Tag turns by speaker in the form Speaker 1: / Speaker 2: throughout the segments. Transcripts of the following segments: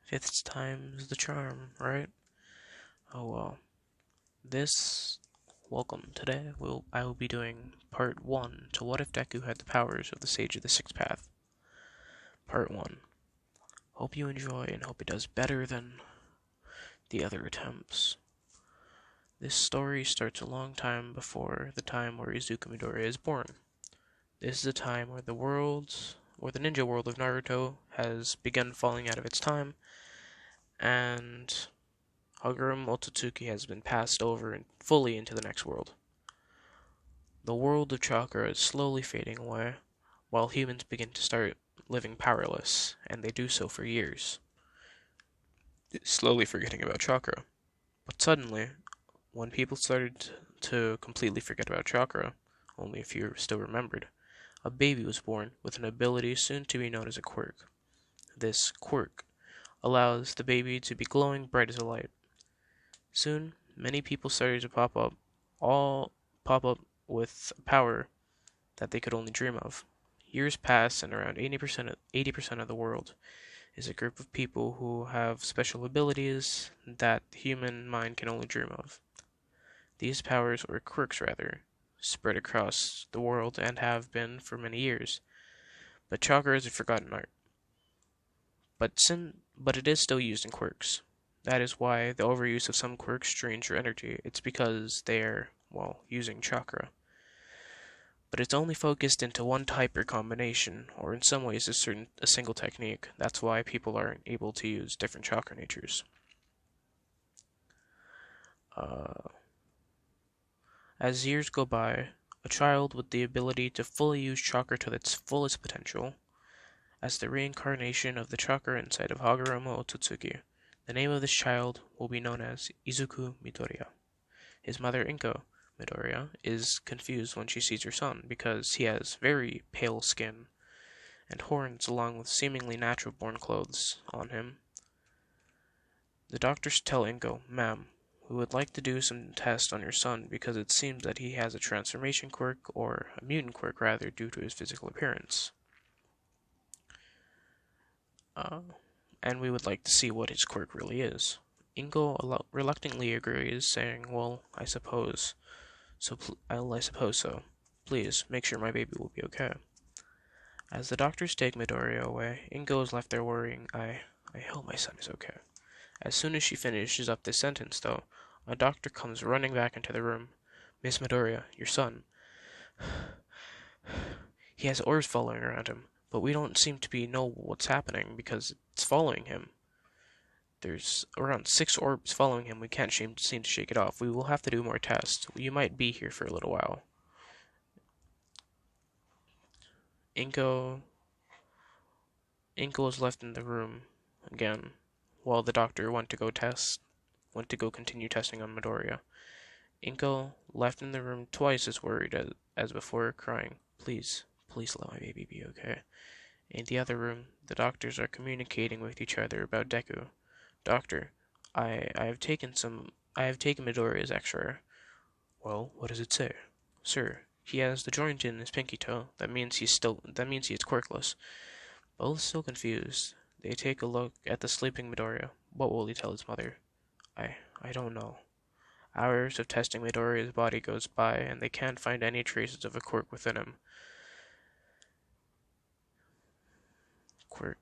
Speaker 1: Fifth time's the charm, right? Oh well. This welcome. Today I will be doing part one to what if Deku had the powers of the Sage of the Sixth Path. Part one. Hope you enjoy and hope it does better than the other attempts. This story starts a long time before the time where Izuku Midoriya is born. This is the time where the ninja world of Naruto has begun falling out of its time, and Haguro Motosuke has been passed over and fully into the next world. The world of chakra is slowly fading away, while humans begin to start living powerless, and they do so for years, slowly forgetting about chakra. But suddenly, when people started to completely forget about chakra, only a few still remembered, a baby was born with an ability soon to be known as a quirk. This quirk allows the baby to be glowing bright as a light. Soon, many people started to all pop up with a power that they could only dream of. Years pass, and around 80% of the world is a group of people who have special abilities that the human mind can only dream of. These powers, or quirks rather, spread across the world and have been for many years. But chakra is a forgotten art. But it is still used in quirks. That is why the overuse of some quirks drains your energy. It's because they're, well, using chakra. But it's only focused into one type or combination, or in some ways a single technique. That's why people aren't able to use different chakra natures. As years go by, a child with the ability to fully use chakra to its fullest potential, as the reincarnation of the chakra inside of Hagoromo Otsutsuki. The name of this child will be known as Izuku Midoriya. His mother, Inko Midoriya, is confused when she sees her son because he has very pale skin and horns along with seemingly natural-born clothes on him. The doctors tell Inko, "Ma'am, we would like to do some tests on your son because it seems that he has a transformation quirk, or a mutant quirk rather, due to his physical appearance. And we would like to see what his quirk really is." Ingo reluctantly agrees, saying, "Well, I suppose so. Please, make sure my baby will be okay." As the doctors take Midoriya away, Ingo is left there worrying, I hope my son is okay." As soon as she finishes up this sentence, though, a doctor comes running back into the room. "Miss Midoriya, your son. He has orbs following around him, but we don't seem to know what's happening because it's following him. There's around 6 orbs following him. We can't seem to shake it off. We will have to do more tests. You might be here for a little while." Inko was left in the room again, while the doctor went to go continue testing on Midoriya. Inko left in the room twice as worried as before, crying, "Please, please let my baby be okay." In the other room, the doctors are communicating with each other about Deku. "Doctor, I have taken Midoriya's X-ray." "Well, what does it say?" "Sir, he has the joint in his pinky toe. That means he is quirkless." Both still confused, they take a look at the sleeping Midoriya. What will he tell his mother? I don't know." Hours of testing Midoriya's body goes by, and they can't find any traces of a quirk within him. Quirk.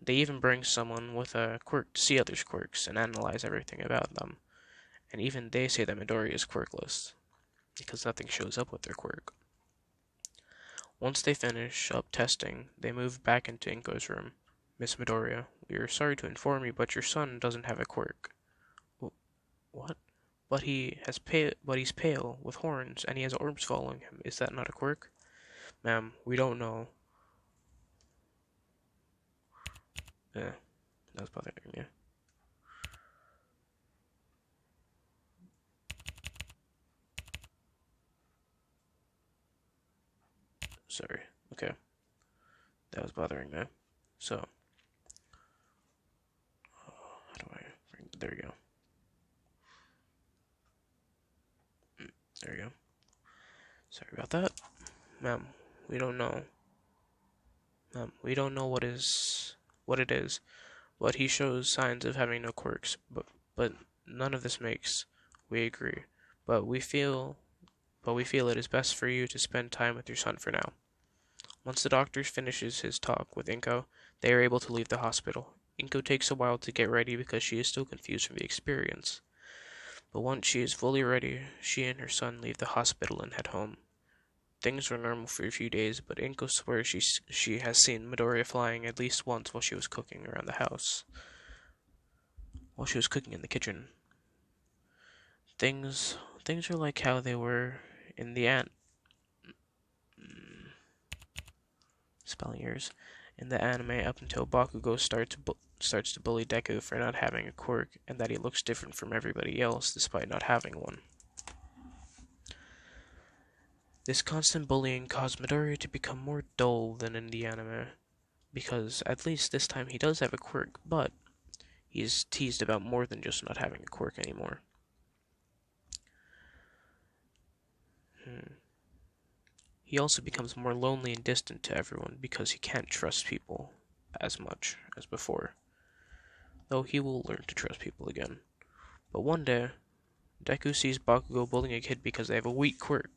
Speaker 1: They even bring someone with a quirk to see others' quirks and analyze everything about them. And even they say that Midoriya is quirkless, because nothing shows up with their quirk. Once they finish up testing, they move back into Inko's room. "Miss Midoriya, we are sorry to inform you, but your son doesn't have a quirk." "What? But he's pale, with horns, and he has orbs following him. Is that not a quirk?" "Ma'am, we don't know." Yeah, that was bothering me. Sorry. Okay. That was bothering me. So, how do I bring... There we go. There we go. Sorry about that. Ma'am, we don't know. Ma'am, we don't know what is what it is, but he shows signs of having no quirks. But none of this makes. We agree. But we feel it is best for you to spend time with your son for now. Once the doctor finishes his talk with Inko, they are able to leave the hospital. Inko takes a while to get ready because she is still confused from the experience. But once she is fully ready, she and her son leave the hospital and head home. Things were normal for a few days, but Inko swears she has seen Midoriya flying at least once while she was cooking around the house. While she was cooking in the kitchen. Things are like how they were in the spelling errors in the anime up until Bakugo starts to bully Deku for not having a quirk and that he looks different from everybody else despite not having one. This constant bullying caused Midoriya to become more dull than in the anime, because at least this time he does have a quirk, but he is teased about more than just not having a quirk anymore. He also becomes more lonely and distant to everyone because he can't trust people as much as before, though he will learn to trust people again. But one day, Deku sees Bakugo bullying a kid because they have a weak quirk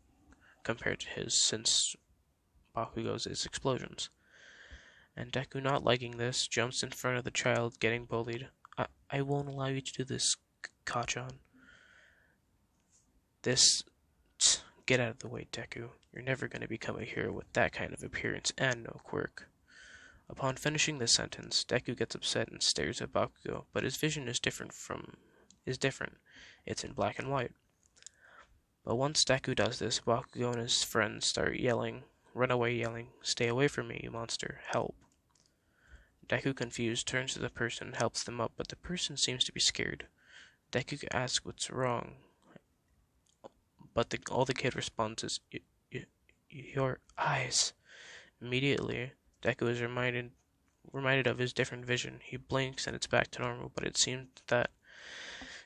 Speaker 1: compared to his, since Bakugo's is explosions. And Deku, not liking this, jumps in front of the child getting bullied. I won't allow you to do this, Kachan. Get out of the way, Deku. You're never going to become a hero with that kind of appearance and no quirk. Upon finishing this sentence, Deku gets upset and stares at Bakugo, but his vision is different. It's in black and white. But once Deku does this, Bakugo and his friends start run away yelling, "Stay away from me, you monster, help." Deku, confused, turns to the person and helps them up, but the person seems to be scared. Deku asks what's wrong, but all the kid responds is, "Your eyes." Immediately, Deku is reminded of his different vision. He blinks and it's back to normal, but it seems that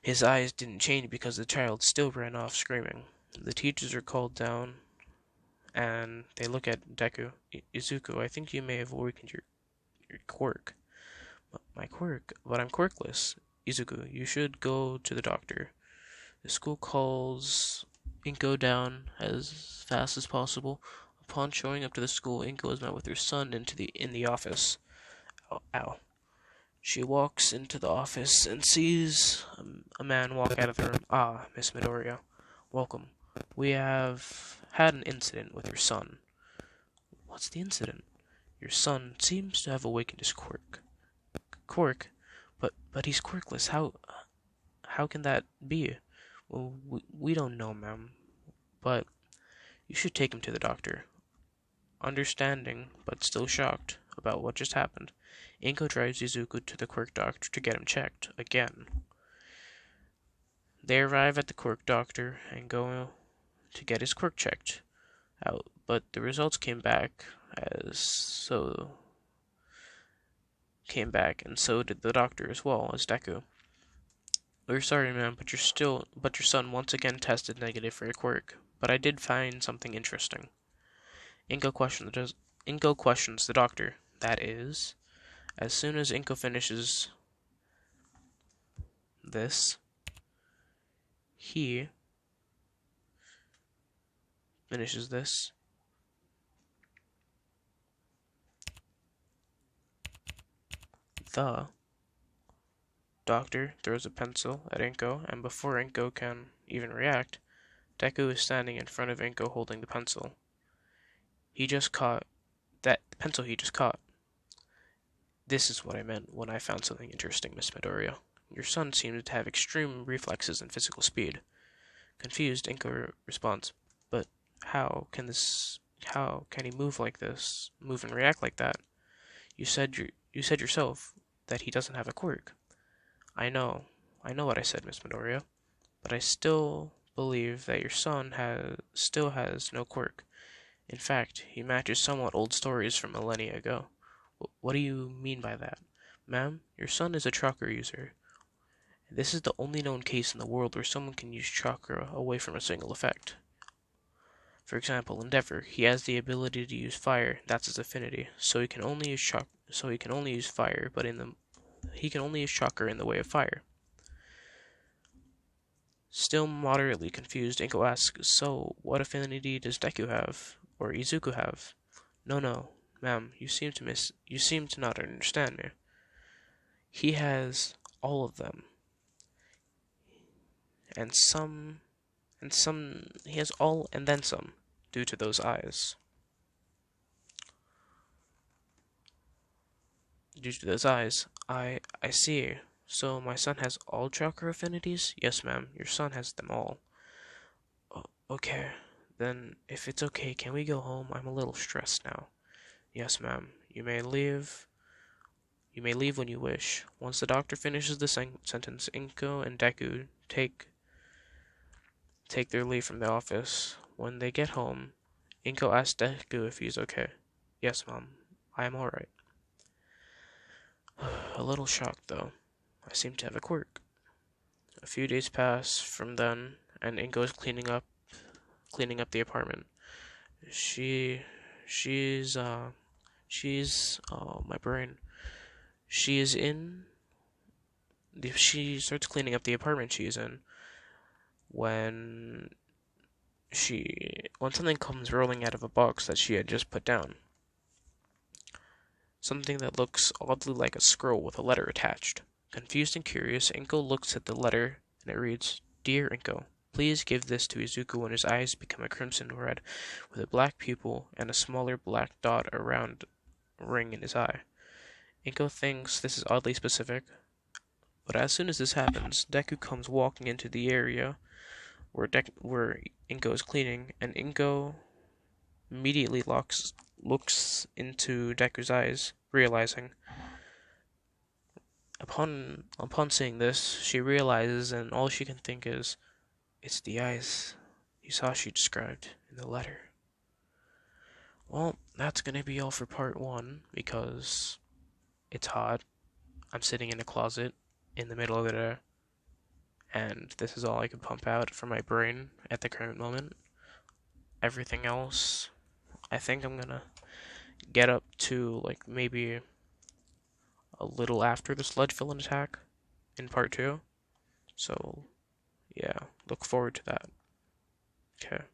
Speaker 1: his eyes didn't change because the child still ran off screaming. The teachers are called down, and they look at Deku. "Izuku, I think you may have awakened your quirk." "My quirk? But I'm quirkless." "Izuku, you should go to the doctor." The school calls Inko down as fast as possible. Upon showing up to the school, Inko is met with her son in the office. Ow. She walks into the office and sees a man walk out of the room. "Ah, Miss Midoriya. Welcome. We have had an incident with your son." "What's the incident?" "Your son seems to have awakened his quirk." "Quirk? But he's quirkless. How can that be?" "Well, we don't know, ma'am. But you should take him to the doctor." Understanding, but still shocked about what just happened, Inko drives Izuku to the quirk doctor to get him checked again. They arrive at the quirk doctor and go to get his quirk checked out, but the results came back, and so did the doctor as well as Deku. "We're sorry, ma'am, but your son once again tested negative for a quirk. But I did find something interesting." Inko questions the doctor. That is, as soon as Inko finishes this, he finishes this. The doctor throws a pencil at Inko, and before Inko can even react, Deku is standing in front of Inko holding the pencil. The pencil he just caught. "This is what I meant when I found something interesting, Miss Midoriya. Your son seems to have extreme reflexes and physical speed." Confused, Inko responds, "But how can he move like this, move and react like that? You said yourself that he doesn't have a quirk." I know what I said, Miss Midoriya, but I still believe that your son still has no quirk. In fact, he matches somewhat old stories from millennia ago." "What do you mean by that?" "Ma'am, your son is a chakra user. This is the only known case in the world where someone can use chakra away from a single effect. For example, Endeavor, he has the ability to use fire, that's his affinity, so he can only use so he can only use fire, but he can only use chakra in the way of fire. Still moderately confused, Inko asks, "So, what affinity does Deku have? Or Izuku have?" "No, no, ma'am, you seem to not understand me. He has all of them, and he has all and then some, due to those eyes." Due to those eyes, I see. So my son has all chakra affinities? Yes, ma'am, your son has them all. Okay, then if it's okay, can we go home? I'm a little stressed now. Yes, ma'am, you may leave. You may leave when you wish. Once the doctor finishes the sentence, Inko and Deku take their leave from the office. When they get home, Inko asks Deku if he's okay. Yes, mom, I am alright. A little shocked, though. I seem to have a quirk. A few days pass from then, and Inko is cleaning up the apartment. She, she's, oh, my brain. She is in, she starts cleaning up the apartment she is in when when something comes rolling out of a box that she had just put down. Something that looks oddly like a scroll with a letter attached. Confused and curious, Inko looks at the letter, and it reads, "Dear Inko, please give this to Izuku when his eyes become a crimson red, with a black pupil and a smaller black dot around ring in his eye." Inko thinks this is oddly specific, but as soon as this happens, Deku comes walking into the area where Inko is cleaning, and Inko immediately looks into Deku's eyes, realizing. Upon seeing this, she realizes, and all she can think is, it's the eyes Hisashi described in the letter. Well, that's gonna be all for part 1, because it's hot. I'm sitting in a closet in the middle of the day, and this is all I can pump out from my brain at the current moment. Everything else, I think I'm gonna get up to, like, maybe a little after the sludge villain attack in part 2. So, yeah, look forward to that. Okay.